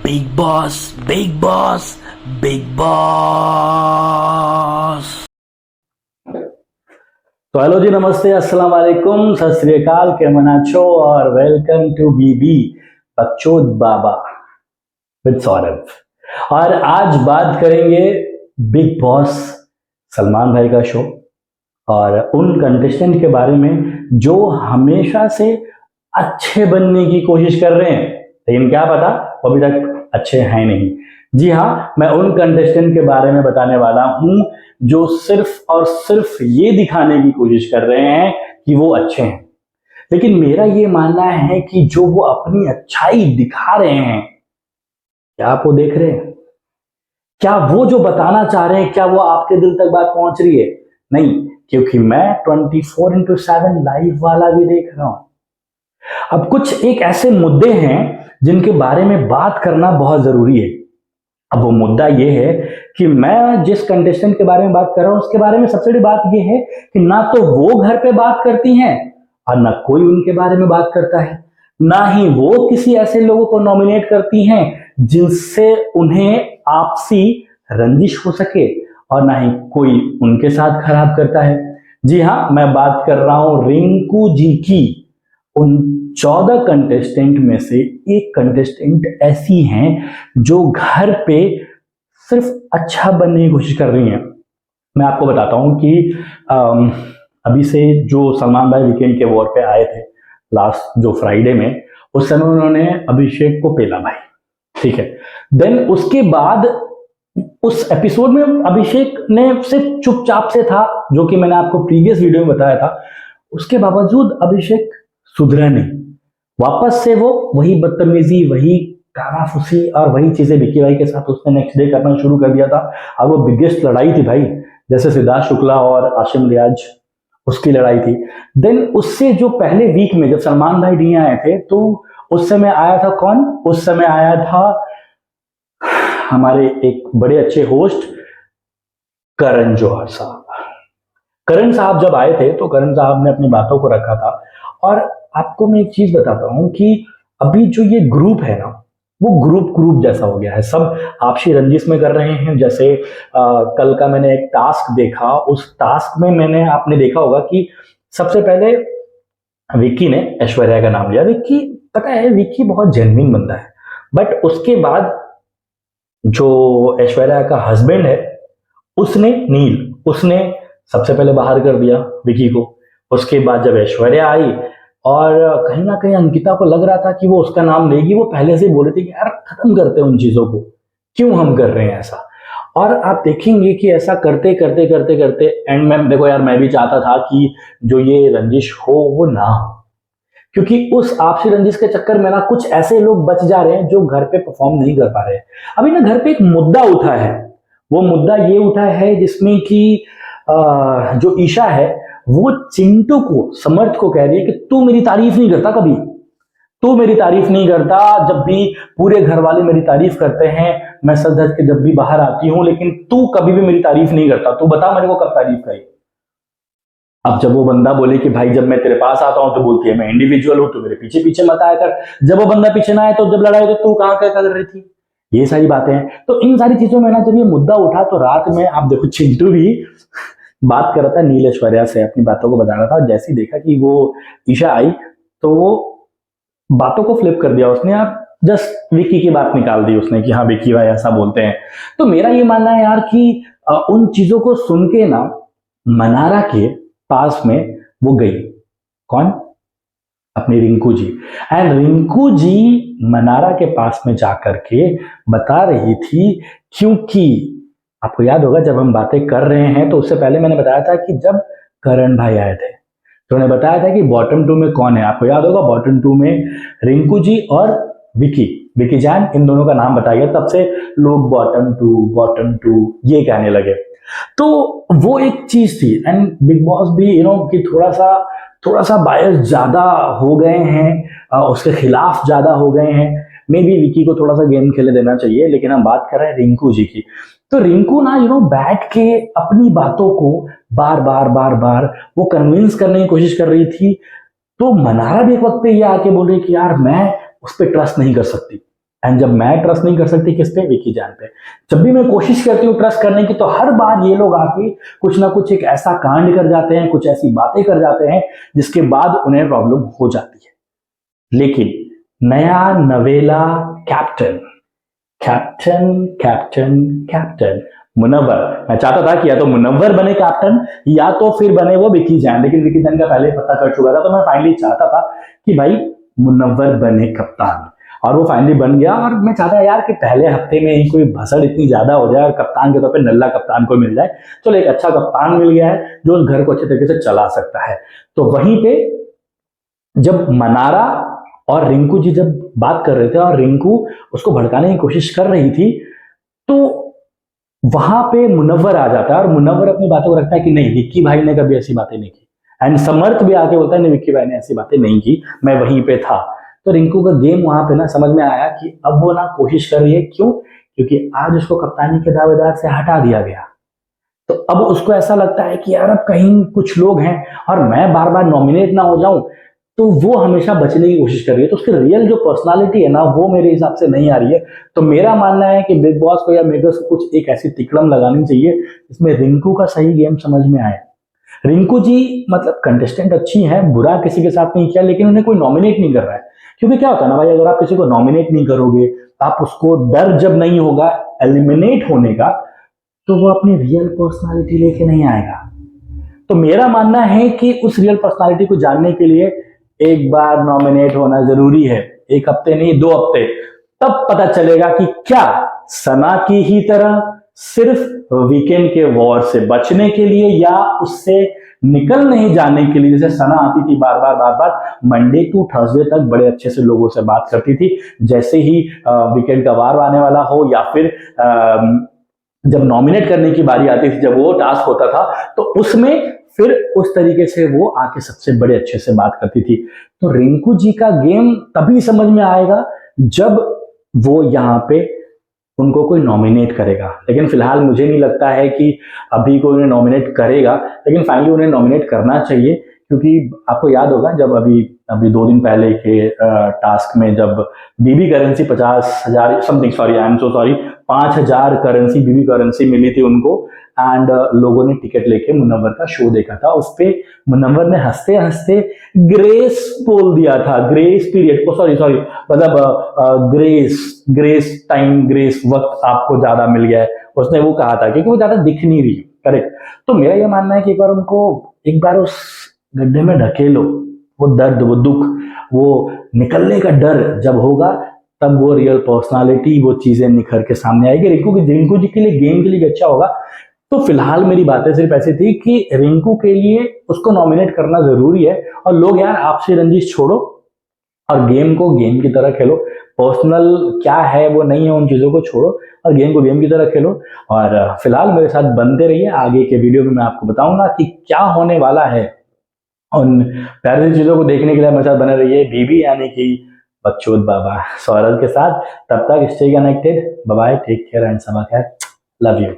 Big boss big boss big boss. तो hello जी, नमस्ते, अस्सलाम वालेकुम, सत श्री अकाल, कैमन आछो और वेलकम टू बीबी बकचोद बाबा विद सौरभ। और आज बात करेंगे बिग बॉस सलमान भाई का शो और उन कंटेस्टेंट के बारे में जो हमेशा से अच्छे बनने की कोशिश कर रहे हैं, लेकिन क्या पता वो अभी तक अच्छे हैं नहीं। जी हाँ, मैं उन कंटेस्टेंट के बारे में बताने वाला हूं जो सिर्फ और सिर्फ ये दिखाने की कोशिश कर रहे हैं कि वो अच्छे हैं, लेकिन मेरा ये मानना है कि जो वो अपनी अच्छाई दिखा रहे हैं, क्या आप वो देख रहे हैं? क्या वो जो बताना चाह रहे हैं, क्या वो आपके दिल तक बात पहुंच रही है? नहीं, क्योंकि मैं 24x7 लाइव वाला भी देख रहा हूं। अब कुछ एक ऐसे मुद्दे हैं जिनके बारे में बात करना बहुत जरूरी है। अब वो मुद्दा ये है कि मैं जिस कंटेस्टेंट के बारे में बात कर रहा हूं उसके बारे में सबसे बड़ी बात ये है कि ना तो वो घर पे बात करती हैं और ना कोई उनके बारे में बात करता है, ना ही वो किसी ऐसे लोगों को नॉमिनेट करती हैं जिनसे उन्हें आपसी रंजिश हो सके, और ना ही कोई उनके साथ खराब करता है। जी हाँ, मैं बात कर रहा हूं रिंकू जी की। उन 14 कंटेस्टेंट में से एक कंटेस्टेंट ऐसी हैं जो घर पे सिर्फ अच्छा बनने की कोशिश कर रही हैं। मैं आपको बताता हूं कि अभी से जो सलमान भाई वीकेंड के वॉर पे आए थे लास्ट जो फ्राइडे में, उस समय उन्होंने अभिषेक को पेला भाई, ठीक है। देन उसके बाद उस एपिसोड में अभिषेक ने सिर्फ चुपचाप से था, जो कि मैंने आपको प्रीवियस वीडियो में बताया था। उसके बावजूद अभिषेक सुधरा नहीं, वापस से वो वही बदतमीजी, वही कानाफूसी और वही चीजें विक्की भाई के साथ उसने नेक्स्ट डे करना शुरू कर दिया था। और वो बिगेस्ट लड़ाई थी भाई, जैसे सिद्धार्थ शुक्ला और आशिम रियाज, उसकी लड़ाई थी। देन उससे जो पहले वीक में जब सलमान भाई डी आए थे, तो उस समय आया था कौन? उस समय आया था हमारे एक बड़े अच्छे होस्ट करण जौहर साहब। करण साहब जब आए थे तो करण साहब ने अपनी बातों को रखा था। और आपको मैं एक चीज बताता हूं कि अभी जो ये ग्रुप है ना, वो ग्रुप जैसा हो गया है। सब आपसी रंजिश में कर रहे हैं। जैसे कल का मैंने एक टास्क देखा, उस टास्क में मैंने आपने देखा होगा कि सबसे पहले विक्की ने ऐश्वर्या का नाम लिया। विक्की, पता है विक्की बहुत जेन्युइन बंदा है, बट उसके बाद जो ऐश्वर्या का हस्बैंड है उसने नील, उसने सबसे पहले बाहर कर दिया विकी को। उसके बाद जब ऐश्वर्या आई और कहीं ना कहीं अंकिता को लग रहा था कि वो उसका नाम लेगी, वो पहले से बोले थे कि यार खत्म करते हैं उन चीजों को, क्यों हम कर रहे हैं ऐसा। और आप देखेंगे कि ऐसा करते करते करते करते एंड में देखो यार, मैं भी चाहता था कि जो ये रंजिश हो वो ना हो, क्योंकि उस आपसी रंजिश के चक्कर में ना कुछ ऐसे लोग बच जा रहे हैं जो घर पे परफॉर्म नहीं कर पा रहे हैं। अभी ना घर पे एक मुद्दा उठा है, वो मुद्दा ये उठा है जिसमें कि जो ईशा है वो चिंटू को, समर्थ को कह रही है कि तू मेरी तारीफ नहीं करता, कभी तू मेरी तारीफ नहीं करता। जब भी पूरे घर वाले मेरी तारीफ करते हैं, मैं सज धज के जब भी बाहर आती हूं, लेकिन तू कभी भी मेरी तारीफ नहीं करता। तू बता मेरे को कब तारीफ करी। अब जब वो बंदा बोले कि भाई जब मैं तेरे पास आता हूं तो बोलती है मैं इंडिविजुअल हूं, तो मेरे पीछे पीछे मत आया कर। जब वो बंदा पीछे ना आए तो जब लड़ाई तो तू कहां क्या कर रही थी। ये सारी बातें हैं। तो इन सारी चीजों में ना जब ये मुद्दा उठा तो रात में आप देखो चिंटू भी बात कर रहा था नील ऐश्वर्या से, अपनी बातों को बता रहा था। जैसे ही देखा कि वो ईशा आई तो वो बातों को फ्लिप कर दिया उसने। आप जस्ट विक्की की बात निकाल दी उसने कि हाँ विक्की भाई ऐसा बोलते हैं। तो मेरा ये मानना है यार कि उन चीजों को सुन के ना मनारा के पास में वो गई, कौन? अपनी रिंकू जी। एंड रिंकू जी मनारा के पास में जाकर के बता रही थी, क्योंकि आपको याद होगा जब हम बातें कर रहे हैं तो उससे पहले मैंने बताया था कि जब करण भाई आए थे तो उन्हें बताया था कि बॉटम 2 में कौन है। आपको याद होगा बॉटम 2 में रिंकू जी और विकी, विकी जान, इन दोनों का नाम बताया गया। तब से लोग बॉटम टू ये कहने लगे। तो वो एक चीज थी। एंड बिग बॉस भी कि थोड़ा सा बायस ज्यादा हो गए हैं, उसके खिलाफ ज्यादा हो गए हैं। मे बी विकी को थोड़ा सा गेम खेले देना चाहिए, लेकिन हम बात कर रहे हैं रिंकू जी की। तो रिंकू ना बैठ के अपनी बातों को बार बार वो कन्विंस करने की कोशिश कर रही थी। तो मनारा भी एक वक्त पे ये आके बोल रही कि यार मैं उस पर ट्रस्ट नहीं कर सकती। एंड जब मैं ट्रस्ट नहीं कर सकती किस पे, विक्की जैन पे, जब भी मैं कोशिश करती हूँ ट्रस्ट करने की तो हर बार ये लोग आके कुछ ना कुछ एक ऐसा कांड कर जाते हैं, कुछ ऐसी बातें कर जाते हैं जिसके बाद उन्हें प्रॉब्लम हो जाती है। लेकिन नया नवेला captain captain captain captain Munawar, मैं चाहता था कि या तो मुनव्वर बने कैप्टन या तो फिर बने वो विक्की जैन, लेकिन विक्की जैन का पहले पता कर चुका था, तो मैं फाइनली चाहता था कि भाई मुनव्वर बने कप्तान, और वो फाइनली बन गया। और मैं चाहता यार कि पहले हफ्ते में ही कोई भसड़ इतनी ज्यादा हो जाए और कप्तान के तौर पे नल्ला कप्तान को मिल जाए। चलो एक अच्छा कप्तान मिल गया है जो उस घर को अच्छे तरीके से चला सकता है। तो वहीं पे जब मनारा और रिंकू जी जब बात कर रहे थे और रिंकू उसको भड़काने की कोशिश कर रही थी, तो वहां पे मुनव्वर आ जाता है और मुनव्वर अपनी बातों को रखता है कि नहीं, विक्की भाई ने कभी ऐसी बातें नहीं की। एंड समर्थ भी आके बोलता है नहीं, विक्की भाई ने ऐसी बातें नहीं की, मैं वहीं पे था। तो रिंकू का गेम वहां पे ना समझ में आया कि अब वो ना कोशिश कर रही है, क्यों? क्योंकि आज उसको कप्तानी के दावेदार से हटा दिया गया। तो अब उसको ऐसा लगता है कि यार अब कहीं कुछ लोग हैं और मैं बार बार नॉमिनेट ना हो जाऊं, तो वो हमेशा बचने की कोशिश कर रही है। तो उसकी रियल जो पर्सनालिटी है ना, वो मेरे हिसाब से नहीं आ रही है। तो मेरा मानना है कि बिग बॉस को या मेकर्स को कुछ एक ऐसी तिकड़म लगानी चाहिए जिसमें रिंकू का सही गेम समझ में आए। रिंकू जी मतलब कंटेस्टेंट अच्छी हैं, बुरा किसी के साथ नहीं किया, लेकिन उन्हें कोई नॉमिनेट नहीं कर रहा है। क्योंकि क्या होता है ना भाई, अगर आप किसी को नॉमिनेट नहीं करोगे, आप उसको डर जब नहीं होगा एलिमिनेट होने का, तो वो अपनी रियल पर्सनालिटी लेके नहीं आएगा। तो मेरा मानना है कि उस रियल पर्सनालिटी को जानने के लिए एक बार नॉमिनेट होना जरूरी है, एक हफ्ते नहीं 2 हफ्ते, तब पता चलेगा कि क्या सना की ही तरह सिर्फ वीकेंड के वॉर से बचने के लिए या उससे निकल नहीं जाने के लिए, जैसे सना आती थी बार बार मंडे टू थर्सडे तक बड़े अच्छे से लोगों से बात करती थी, जैसे ही वीकेंड का वार आने वाला हो या फिर जब नॉमिनेट करने की बारी आती थी, जब वो टास्क होता था, तो उसमें फिर उस तरीके से वो आके सबसे बड़े अच्छे से बात करती थी। तो रिंकू जी का गेम तभी समझ में आएगा जब वो यहाँ पे उनको कोई नॉमिनेट करेगा। लेकिन फिलहाल मुझे नहीं लगता है कि अभी कोई उन्हें नॉमिनेट करेगा, लेकिन फाइनली उन्हें नॉमिनेट करना चाहिए। क्योंकि आपको याद होगा जब अभी 2 दिन पहले के टास्क में जब BB currency 50,000 something, sorry I am so sorry, 5,000 currency BB currency मिली थी उनको, एंड लोगों ने टिकट लेके मुनव्वर का शो देखा था। उस पे मुनव्वर ने हंसते हंसते ग्रेस बोल दिया था, ग्रेस पीरियड को, सॉरी मतलब ग्रेस टाइम, ग्रेस वक्त आपको ज्यादा मिल गया है, उसने वो कहा था क्योंकि वो ज्यादा दिख नहीं रही। करेक्ट। तो मेरा ये मानना है कि एक बार उस गड्ढे में ढकेलो, वो दर्द, वो दुख, वो निकलने का डर जब होगा, तब वो रियल पर्सनालिटी, वो चीजें निखर के सामने आएगी। रिंकू जी के लिए गेम के लिए अच्छा होगा। तो फिलहाल मेरी बातें सिर्फ ऐसी थी कि रिंकू के लिए उसको नॉमिनेट करना जरूरी है। और लोग यार आपसे रंजिश छोड़ो और गेम को गेम की तरह खेलो। पर्सनल क्या है वो नहीं है, उन चीजों को छोड़ो और गेम को गेम की तरह खेलो। और फिलहाल मेरे साथ बनते रहिए, आगे के वीडियो में मैं आपको बताऊंगा कि क्या होने वाला है। उन प्यारी चीजों को देखने के लिए मेरे साथ बने रहिए बीबी यानी कि बकचोद बाबा सौरभ के साथ। तब तक stay connected, bye bye, take care and सबा खैर, लव यू।